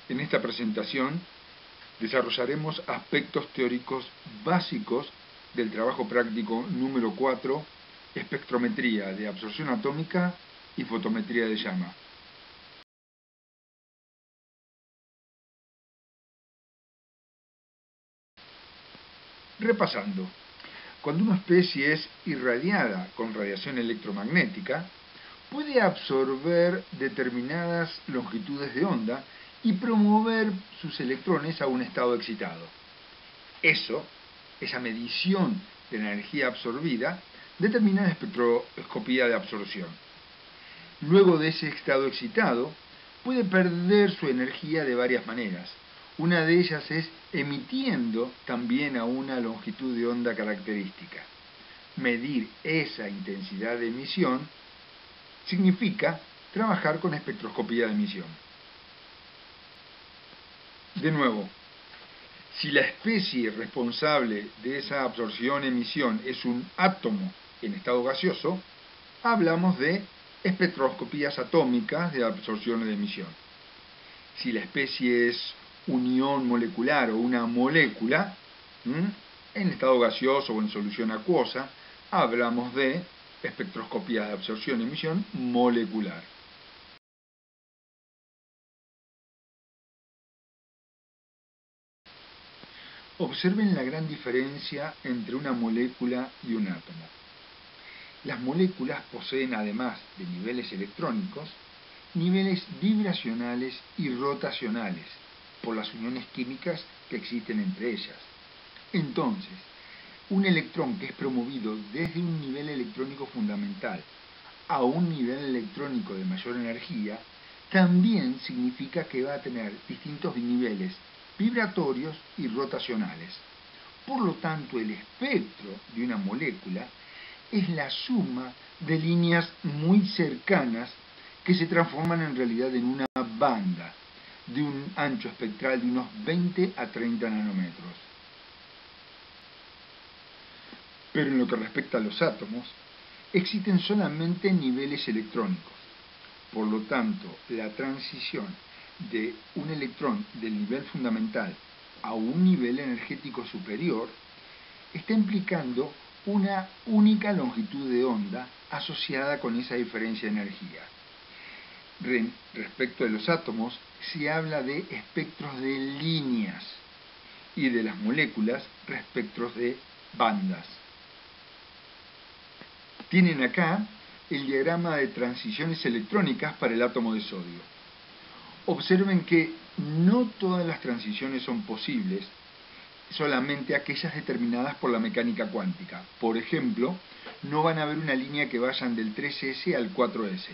En esta presentación desarrollaremos aspectos teóricos básicos del trabajo práctico número 4, espectrometría de absorción atómica y fotometría de llama. Repasando, cuando una especie es irradiada con radiación electromagnética, puede absorber determinadas longitudes de onda y promover sus electrones a un estado excitado. Esa medición de la energía absorbida, determina la espectroscopía de absorción. Luego de ese estado excitado, puede perder su energía de varias maneras. Una de ellas es emitiendo también a una longitud de onda característica. Medir esa intensidad de emisión significa trabajar con espectroscopía de emisión. De nuevo, si la especie responsable de esa absorción-emisión es un átomo en estado gaseoso, hablamos de espectroscopías atómicas de absorción y de emisión. Si la especie es unión molecular o una molécula, en estado gaseoso o en solución acuosa, hablamos de espectroscopías de absorción y emisión molecular. Observen la gran diferencia entre una molécula y un átomo. Las moléculas poseen, además de niveles electrónicos, niveles vibracionales y rotacionales, por las uniones químicas que existen entre ellas. Entonces, un electrón que es promovido desde un nivel electrónico fundamental a un nivel electrónico de mayor energía, también significa que va a tener distintos niveles vibratorios y rotacionales. Por lo tanto, el espectro de una molécula es la suma de líneas muy cercanas que se transforman en realidad en una banda de un ancho espectral de unos 20 a 30 nanómetros. Pero en lo que respecta a los átomos, existen solamente niveles electrónicos. Por lo tanto, la transición de un electrón del nivel fundamental a un nivel energético superior está implicando una única longitud de onda asociada con esa diferencia de energía. Respecto de los átomos, se habla de espectros de líneas y de las moléculas, espectros de bandas. Tienen acá el diagrama de transiciones electrónicas para el átomo de sodio. Observen que no todas las transiciones son posibles, solamente aquellas determinadas por la mecánica cuántica. Por ejemplo, no van a haber una línea que vayan del 3s al 4s.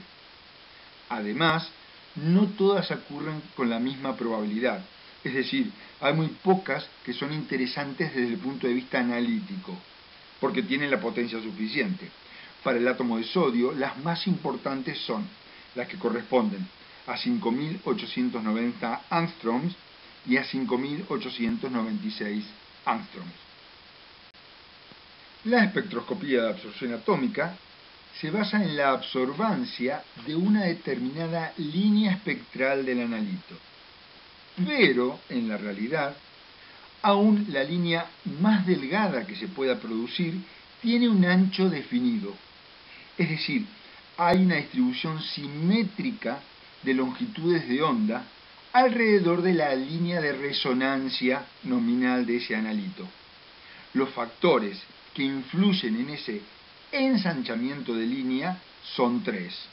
Además, no todas ocurren con la misma probabilidad. Es decir, hay muy pocas que son interesantes desde el punto de vista analítico, porque tienen la potencia suficiente. Para el átomo de sodio, las más importantes son las que corresponden a 5.890 angstroms y a 5.896 angstroms. La espectroscopía de absorción atómica se basa en la absorbancia de una determinada línea espectral del analito. Pero, en la realidad, aún la línea más delgada que se pueda producir tiene un ancho definido. Es decir, hay una distribución simétrica de longitudes de onda alrededor de la línea de resonancia nominal de ese analito. Los factores que influyen en ese ensanchamiento de línea son 3.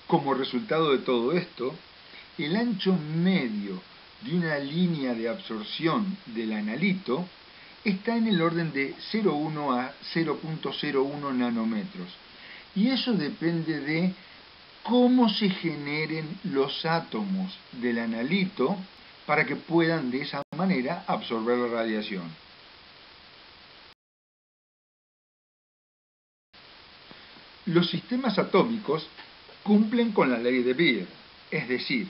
Como resultado de todo esto, el ancho medio de una línea de absorción del analito está en el orden de 0,1 a 0,01 nanómetros. Y eso depende de cómo se generen los átomos del analito para que puedan de esa manera absorber la radiación. Los sistemas atómicos cumplen con la ley de Beer, es decir,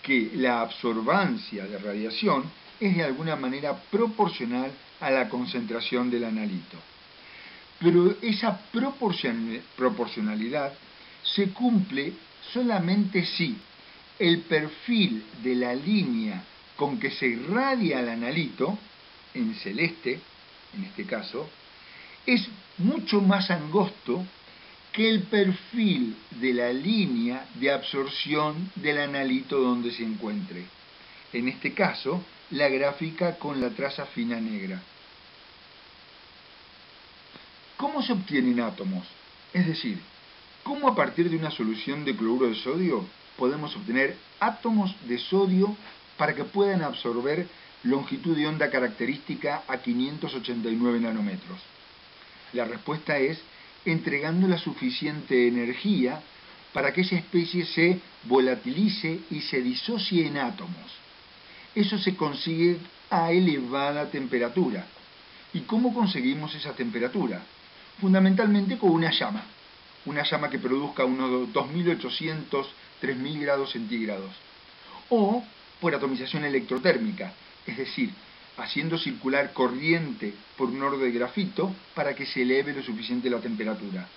que la absorbancia de radiación es de alguna manera proporcional a la concentración del analito. Pero esa proporcionalidad se cumple solamente si el perfil de la línea con que se irradia el analito, en celeste, en este caso, es mucho más angosto que el perfil de la línea de absorción del analito donde se encuentre. En este caso, la gráfica con la traza fina negra. ¿Cómo se obtienen átomos? Es decir, ¿cómo a partir de una solución de cloruro de sodio podemos obtener átomos de sodio para que puedan absorber longitud de onda característica a 589 nanómetros? La respuesta es entregando la suficiente energía para que esa especie se volatilice y se disocie en átomos. Eso se consigue a elevada temperatura. ¿Y cómo conseguimos esa temperatura? Fundamentalmente con una llama que produzca unos 2800, 3000 grados centígrados, o por atomización electrotérmica, es decir, haciendo circular corriente por un oro de grafito para que se eleve lo suficiente la temperatura.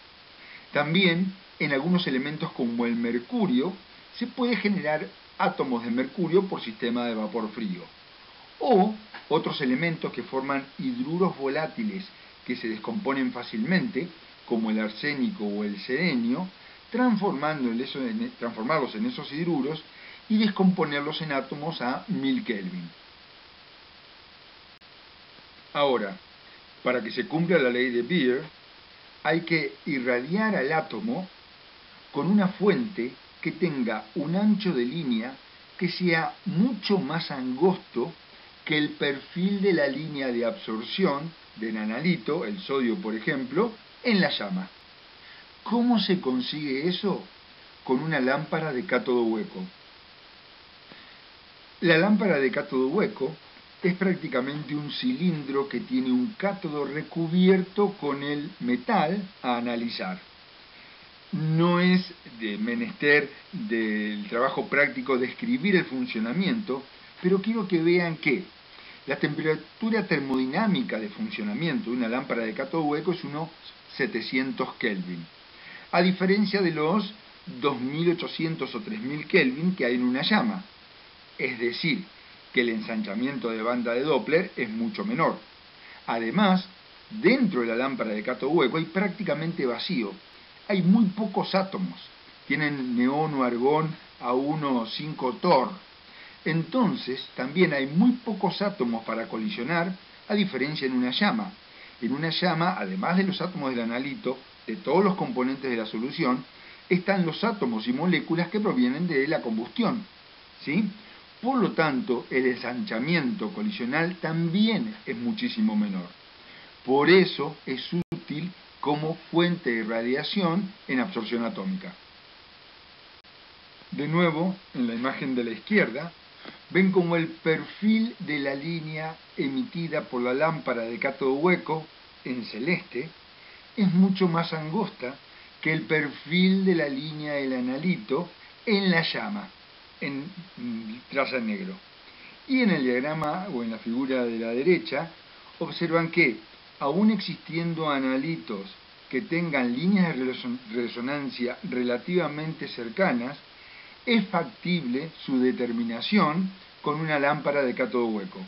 También, en algunos elementos como el mercurio, se puede generar átomos de mercurio por sistema de vapor frío. O otros elementos que forman hidruros volátiles que se descomponen fácilmente, como el arsénico o el selenio, transformarlos en esos hidruros y descomponerlos en átomos a 1000 Kelvin. Ahora, para que se cumpla la ley de Beer, hay que irradiar al átomo con una fuente que tenga un ancho de línea que sea mucho más angosto que el perfil de la línea de absorción del analito, el sodio por ejemplo, en la llama. ¿Cómo se consigue eso? Con una lámpara de cátodo hueco. La lámpara de cátodo hueco es prácticamente un cilindro que tiene un cátodo recubierto con el metal a analizar. No es de menester del trabajo práctico describir el funcionamiento, pero quiero que vean que la temperatura termodinámica de funcionamiento de una lámpara de cátodo hueco es unos 700 Kelvin, a diferencia de los 2800 o 3000 Kelvin que hay en una llama. Es decir, que el ensanchamiento de banda de Doppler es mucho menor. Además, dentro de la lámpara de cátodo hueco hay prácticamente vacío. Hay muy pocos átomos. Tienen neón o argón a 1,5 torr. Entonces, también hay muy pocos átomos para colisionar, a diferencia en una llama. En una llama, además de los átomos del analito, de todos los componentes de la solución, están los átomos y moléculas que provienen de la combustión, ¿sí? Por lo tanto, el ensanchamiento colisional también es muchísimo menor. Por eso es útil como fuente de radiación en absorción atómica. De nuevo, en la imagen de la izquierda, ven como el perfil de la línea emitida por la lámpara de cátodo hueco, en celeste, es mucho más angosta que el perfil de la línea del analito en la llama, en traza en negro. Y en el diagrama o en la figura de la derecha, observan que, aún existiendo analitos que tengan líneas de resonancia relativamente cercanas, es factible su determinación con una lámpara de cátodo hueco.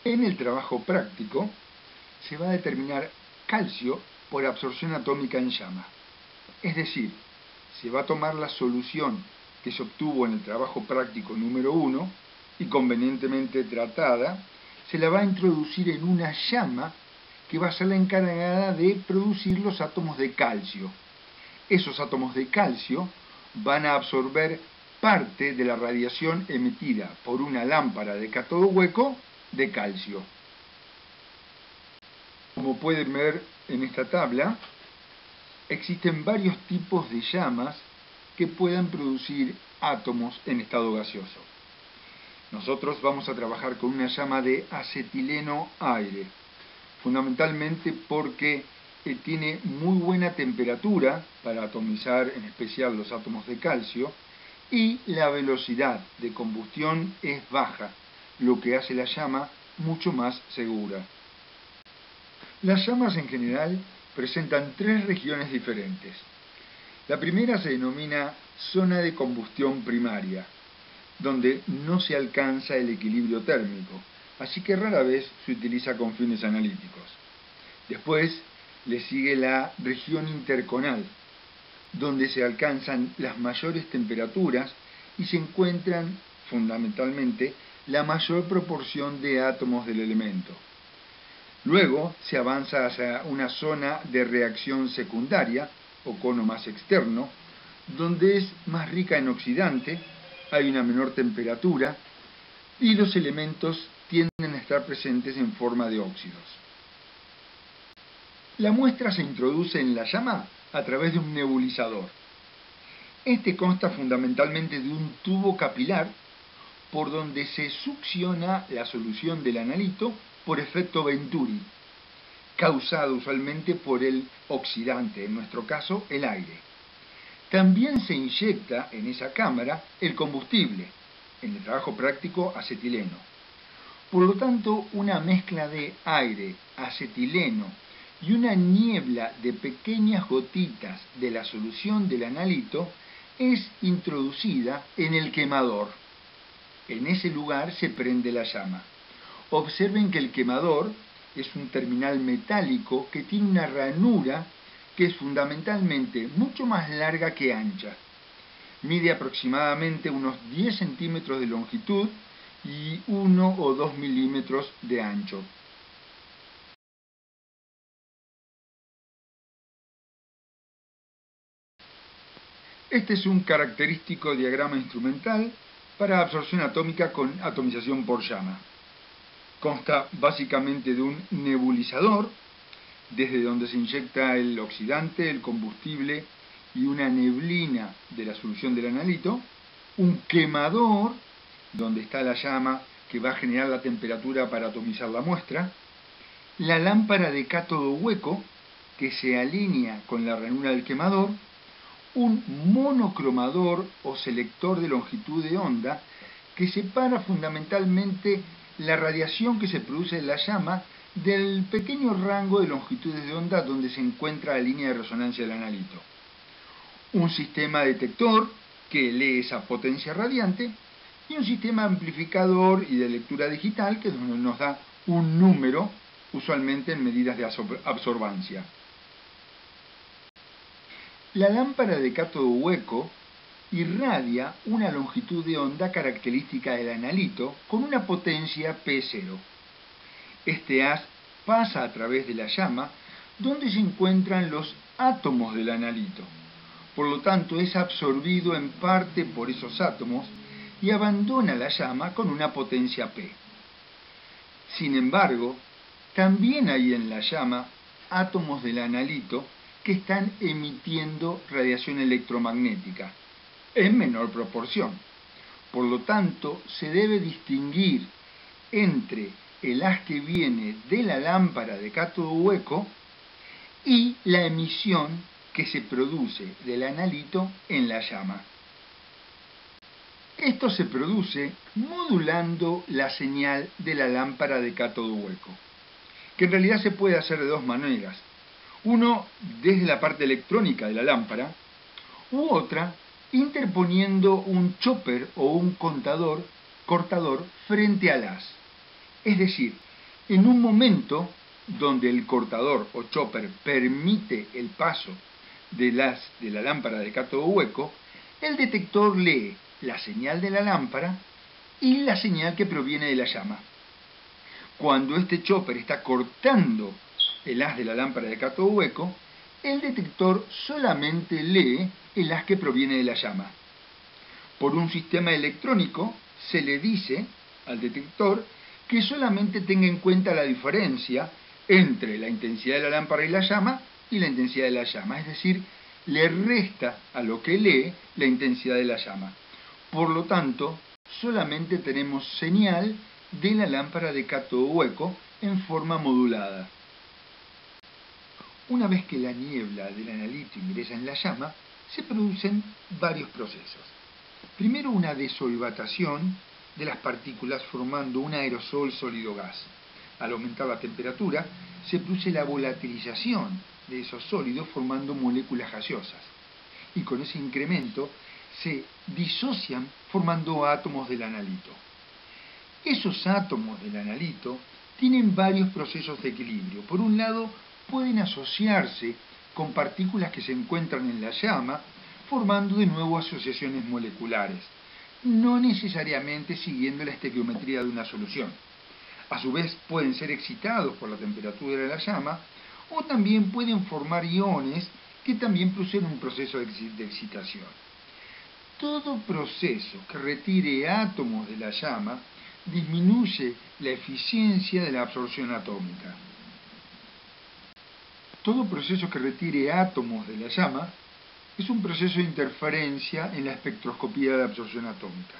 En el trabajo práctico se va a determinar calcio por absorción atómica en llama. Es decir, se va a tomar la solución que se obtuvo en el trabajo práctico número 1 y convenientemente tratada, se la va a introducir en una llama que va a ser la encargada de producir los átomos de calcio. Esos átomos de calcio van a absorber parte de la radiación emitida por una lámpara de cátodo hueco de calcio. Como pueden ver en esta tabla, existen varios tipos de llamas que puedan producir átomos en estado gaseoso. Nosotros vamos a trabajar con una llama de acetileno-aire, fundamentalmente porque tiene muy buena temperatura para atomizar en especial los átomos de calcio y la velocidad de combustión es baja, lo que hace la llama mucho más segura. Las llamas en general presentan tres regiones diferentes. La primera se denomina zona de combustión primaria, donde no se alcanza el equilibrio térmico, así que rara vez se utiliza con fines analíticos. Después le sigue la región interconal, donde se alcanzan las mayores temperaturas y se encuentran fundamentalmente la mayor proporción de átomos del elemento. Luego se avanza hacia una zona de reacción secundaria, o cono más externo, donde es más rica en oxidante, hay una menor temperatura y los elementos tienden a estar presentes en forma de óxidos. La muestra se introduce en la llama a través de un nebulizador. Este consta fundamentalmente de un tubo capilar por donde se succiona la solución del analito por efecto Venturi, causado usualmente por el oxidante, en nuestro caso el aire. También se inyecta en esa cámara el combustible, en el trabajo práctico acetileno. Por lo tanto, una mezcla de aire, acetileno y una niebla de pequeñas gotitas de la solución del analito es introducida en el quemador. En ese lugar se prende la llama. Observen que el quemador es un terminal metálico que tiene una ranura que es fundamentalmente mucho más larga que ancha. Mide aproximadamente unos 10 centímetros de longitud y 1 o 2 milímetros de ancho. Este es un característico diagrama instrumental para absorción atómica con atomización por llama. Consta básicamente de un nebulizador, desde donde se inyecta el oxidante, el combustible y una neblina de la solución del analito, un quemador, donde está la llama que va a generar la temperatura para atomizar la muestra, la lámpara de cátodo hueco, que se alinea con la ranura del quemador, un monocromador o selector de longitud de onda que separa fundamentalmente la radiación que se produce en la llama del pequeño rango de longitudes de onda donde se encuentra la línea de resonancia del analito. Un sistema detector que lee esa potencia radiante y un sistema amplificador y de lectura digital que nos da un número, usualmente en medidas de absorbancia. La lámpara de cátodo hueco irradia una longitud de onda característica del analito con una potencia P0. Este haz pasa a través de la llama donde se encuentran los átomos del analito. Por lo tanto, es absorbido en parte por esos átomos y abandona la llama con una potencia P. Sin embargo, también hay en la llama átomos del analito que están emitiendo radiación electromagnética, en menor proporción. Por lo tanto, se debe distinguir entre el haz que viene de la lámpara de cátodo hueco y la emisión que se produce del analito en la llama. Esto se produce modulando la señal de la lámpara de cátodo hueco, que en realidad se puede hacer de dos maneras. Uno, desde la parte electrónica de la lámpara, u otra, interponiendo un chopper o un cortador frente al haz. Es decir, en un momento donde el cortador o chopper permite el paso del haz de la lámpara de cátodo hueco, el detector lee la señal de la lámpara y la señal que proviene de la llama. Cuando este chopper está cortando el haz de la lámpara de cátodo hueco, el detector solamente lee el haz que proviene de la llama. Por un sistema electrónico se le dice al detector que solamente tenga en cuenta la diferencia entre la intensidad de la lámpara y la llama y la intensidad de la llama, es decir, le resta a lo que lee la intensidad de la llama. Por lo tanto, solamente tenemos señal de la lámpara de cátodo hueco en forma modulada. Una vez que la niebla del analito ingresa en la llama, se producen varios procesos. Primero, una desolvatación de las partículas formando un aerosol sólido-gas. Al aumentar la temperatura, se produce la volatilización de esos sólidos formando moléculas gaseosas. Y con ese incremento se disocian formando átomos del analito. Esos átomos del analito tienen varios procesos de equilibrio. Por un lado, pueden asociarse con partículas que se encuentran en la llama, formando de nuevo asociaciones moleculares, no necesariamente siguiendo la estequiometría de una solución. A su vez, pueden ser excitados por la temperatura de la llama, o también pueden formar iones que también producen un proceso de excitación. Todo proceso que retire átomos de la llama disminuye la eficiencia de la absorción atómica. Todo proceso que retire átomos de la llama es un proceso de interferencia en la espectroscopía de absorción atómica.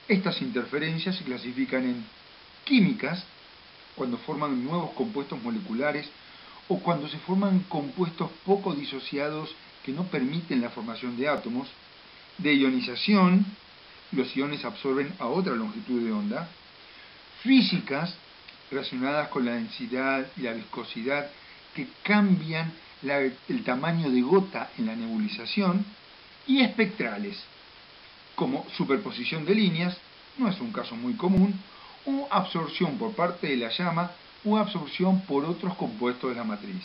Estas interferencias se clasifican en químicas, cuando forman nuevos compuestos moleculares o cuando se forman compuestos poco disociados que no permiten la formación de átomos, de ionización, los iones absorben a otra longitud de onda, físicas, relacionadas con la densidad y la viscosidad, que cambian el tamaño de gota en la nebulización, y espectrales, como superposición de líneas, no es un caso muy común, o absorción por parte de la llama o absorción por otros compuestos de la matriz.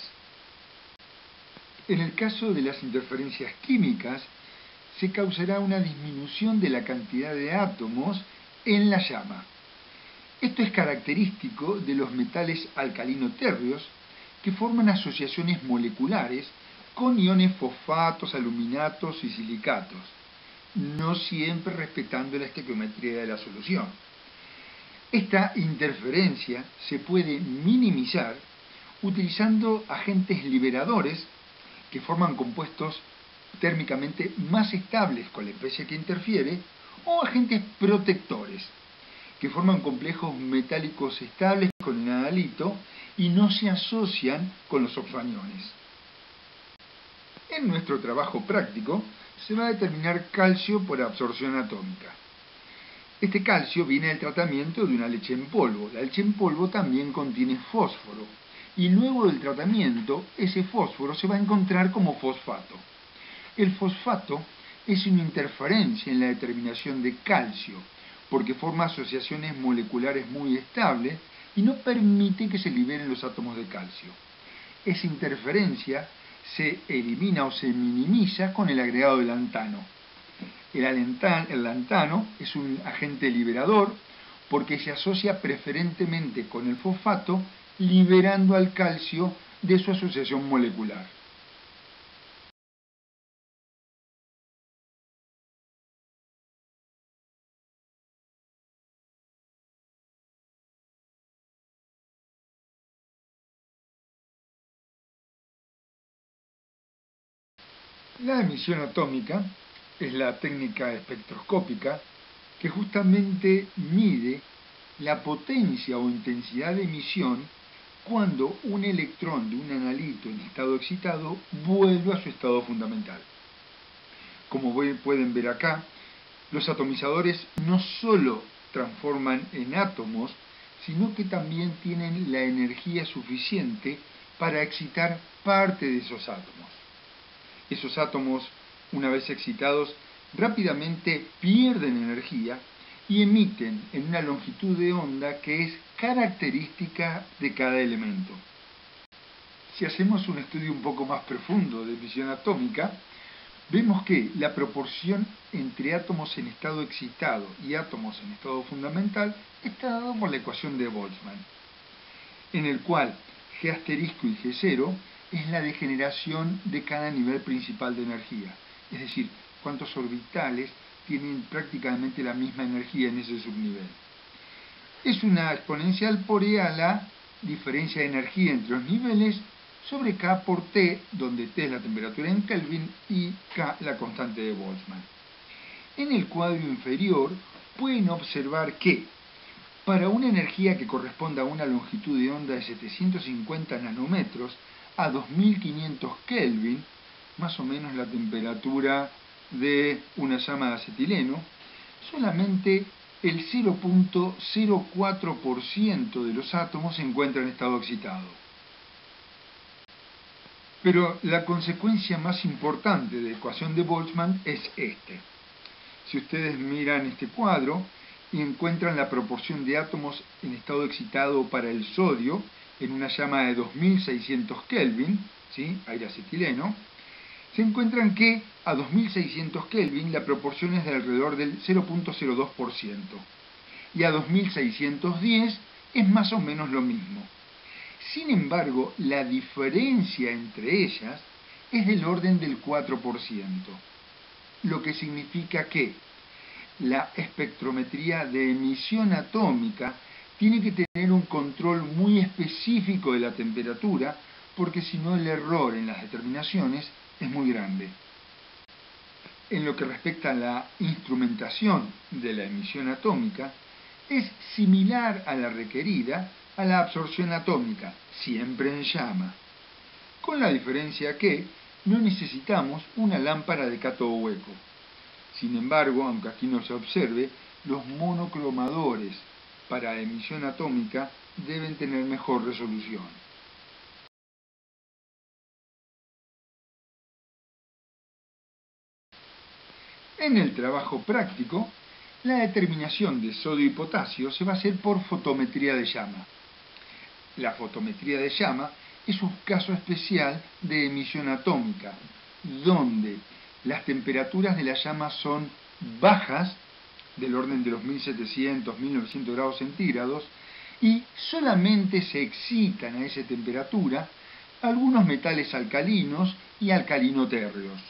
En el caso de las interferencias químicas, se causará una disminución de la cantidad de átomos en la llama. Esto es característico de los metales alcalino-térreos, que forman asociaciones moleculares con iones fosfatos, aluminatos y silicatos, no siempre respetando la estequiometría de la solución. Esta interferencia se puede minimizar utilizando agentes liberadores que forman compuestos térmicamente más estables con la especie que interfiere, o agentes protectores que forman complejos metálicos estables con el analito y no se asocian con los oxoaniones. En nuestro trabajo práctico se va a determinar calcio por absorción atómica. Este calcio viene del tratamiento de una leche en polvo. La leche en polvo también contiene fósforo y luego del tratamiento ese fósforo se va a encontrar como fosfato. El fosfato es una interferencia en la determinación de calcio porque forma asociaciones moleculares muy estables y no permite que se liberen los átomos de calcio. Esa interferencia se elimina o se minimiza con el agregado de lantano. El lantano es un agente liberador porque se asocia preferentemente con el fosfato, liberando al calcio de su asociación molecular. La emisión atómica es la técnica espectroscópica que justamente mide la potencia o intensidad de emisión cuando un electrón de un analito en estado excitado vuelve a su estado fundamental. Como pueden ver acá, los atomizadores no solo transforman en átomos, sino que también tienen la energía suficiente para excitar parte de esos átomos. Esos átomos, una vez excitados, rápidamente pierden energía y emiten en una longitud de onda que es característica de cada elemento. Si hacemos un estudio un poco más profundo de emisión atómica, vemos que la proporción entre átomos en estado excitado y átomos en estado fundamental está dada por la ecuación de Boltzmann, en el cual G asterisco y G0 es la degeneración de cada nivel principal de energía, es decir, cuántos orbitales tienen prácticamente la misma energía en ese subnivel. Es una exponencial por E a la diferencia de energía entre los niveles sobre K por T, donde T es la temperatura en Kelvin y K la constante de Boltzmann. En el cuadro inferior pueden observar que para una energía que corresponda a una longitud de onda de 750 nanómetros a 2500 Kelvin, más o menos la temperatura de una llama de acetileno, solamente el 0.04% de los átomos se encuentra en estado excitado. Pero la consecuencia más importante de la ecuación de Boltzmann es este. Si ustedes miran este cuadro y encuentran la proporción de átomos en estado excitado para el sodio en una llama de 2600 Kelvin, ¿sí? Aire acetileno, se encuentran que a 2600 Kelvin la proporción es de alrededor del 0.02% y a 2610 es más o menos lo mismo. Sin embargo, la diferencia entre ellas es del orden del 4%, lo que significa que la espectrometría de emisión atómica tiene que tener un control muy específico de la temperatura, porque si no el error en las determinaciones es muy grande. En lo que respecta a la instrumentación de la emisión atómica, es similar a la requerida a la absorción atómica, siempre en llama, con la diferencia que no necesitamos una lámpara de cátodo hueco. Sin embargo, aunque aquí no se observe, los monocromadores para emisión atómica deben tener mejor resolución. En el trabajo práctico, la determinación de sodio y potasio se va a hacer por fotometría de llama. La fotometría de llama es un caso especial de emisión atómica, donde las temperaturas de la llama son bajas, del orden de los 1700, 1900 grados centígrados, y solamente se excitan a esa temperatura algunos metales alcalinos y alcalinotérreos.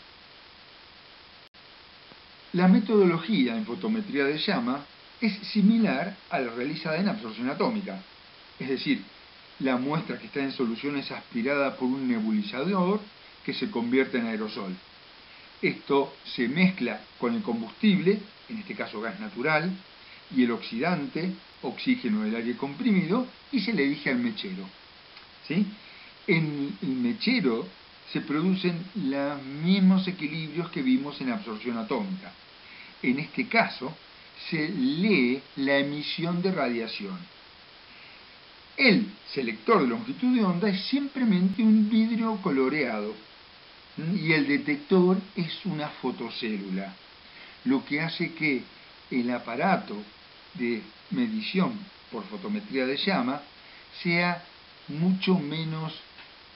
La metodología en fotometría de llama es similar a la realizada en absorción atómica, es decir, la muestra que está en solución es aspirada por un nebulizador que se convierte en aerosol. Esto se mezcla con el combustible, en este caso gas natural, y el oxidante, oxígeno del aire comprimido, y se le dirige al mechero. ¿Sí? En el mechero se producen los mismos equilibrios que vimos en absorción atómica. En este caso, se lee la emisión de radiación. El selector de longitud de onda es simplemente un vidrio coloreado y el detector es una fotocélula, lo que hace que el aparato de medición por fotometría de llama sea mucho menos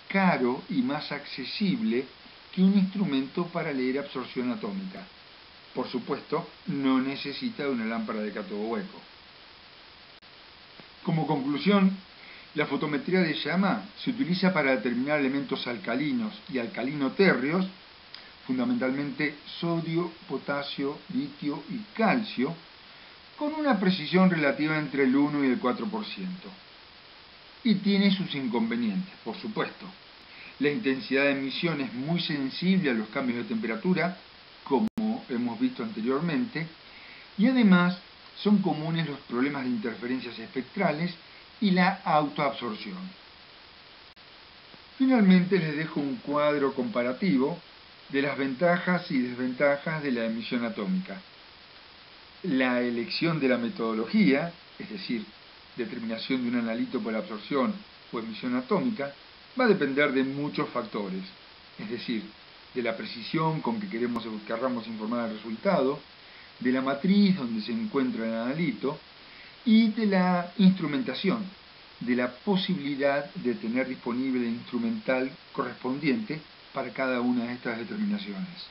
caro y más accesible que un instrumento para leer absorción atómica. Por supuesto, no necesita de una lámpara de cátodo hueco. Como conclusión, la fotometría de llama se utiliza para determinar elementos alcalinos y alcalinotérreos, fundamentalmente sodio, potasio, litio y calcio, con una precisión relativa entre el 1 y el 4%. Y tiene sus inconvenientes, por supuesto. La intensidad de emisión es muy sensible a los cambios de temperatura, como hemos visto anteriormente, y además son comunes los problemas de interferencias espectrales y la autoabsorción. Finalmente les dejo un cuadro comparativo de las ventajas y desventajas de la emisión atómica. La elección de la metodología, es decir, determinación de un analito por absorción o emisión atómica, va a depender de muchos factores, es decir, de la precisión con que querramos informar el resultado, de la matriz donde se encuentra el analito y de la instrumentación, de la posibilidad de tener disponible el instrumental correspondiente para cada una de estas determinaciones.